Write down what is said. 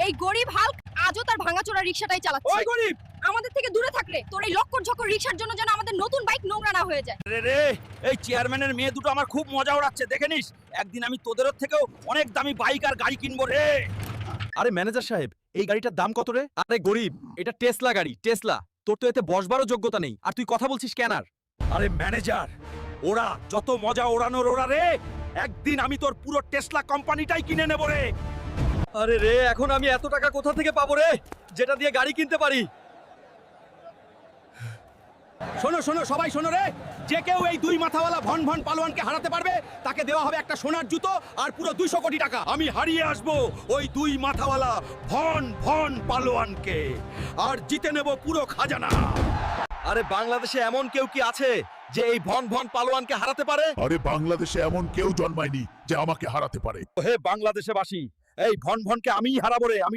এই গরিব হাল্ক আজও তার ভাঙাচোরা রিকশাটাই চালাচ্ছে। ওই গরিব, আমাদের থেকে দূরে থাকলে তোর এই লক্কর ঝক্কর রিকশার জন্য যেন আমাদের নতুন বাইক নোংরা না হয়ে যায়। রে রে, এই চেয়ারম্যানের মেয়ে দুটো আমার খুব মজা ওড়াচ্ছে, দেখে নিস। একদিন আমি তোদের থেকেও অনেক দামি বাইক আর গাড়ি কিনবো রে। আরে ম্যানেজার সাহেব, এই গাড়িটার দাম কত রে? আরে গরিব, এটা টেসলা গাড়ি, টেসলা। তোর তো এতে বসবারও যোগ্যতা নেই, আর তুই কথা বলছিস কেন? আর আরে ম্যানেজার, ওরা যত মজা ওড়ানোর ওরা রে, একদিন আমি তোর পুরো টেসলা কোম্পানিটাই কিনে নেব রে। আরে রে, এখন আমি এত টাকা কোথা থেকে পাবো রে, যেটা দিয়ে গাড়ি কিনতে পারি? শোনো শোনো সবাই শোনো রে, যে কেউ এই দুই মাথাওয়ালা ভন ভন পালোয়ানকে হারাতে পারবে তাকে দেওয়া হবে একটা সোনার জুতো আর পুরো 200 কোটি টাকা। আমি হারিয়ে আসবো ওই দুই মাথাওয়ালা ভন ভন পালোয়ানকে, আর জিতে নেব পুরো খাজানা। আরে বাংলাদেশে এমন কেউ কি আছে যে এই ভন ভন পালোয়ানকে হারাতে পারে? আরে বাংলাদেশে এমন কেউ জন্মায়নি যে আমাকে হারাতে পারে। হে বাংলাদেশবাসী, এই ভন ভনকে আমিই হারাবো রে। আমি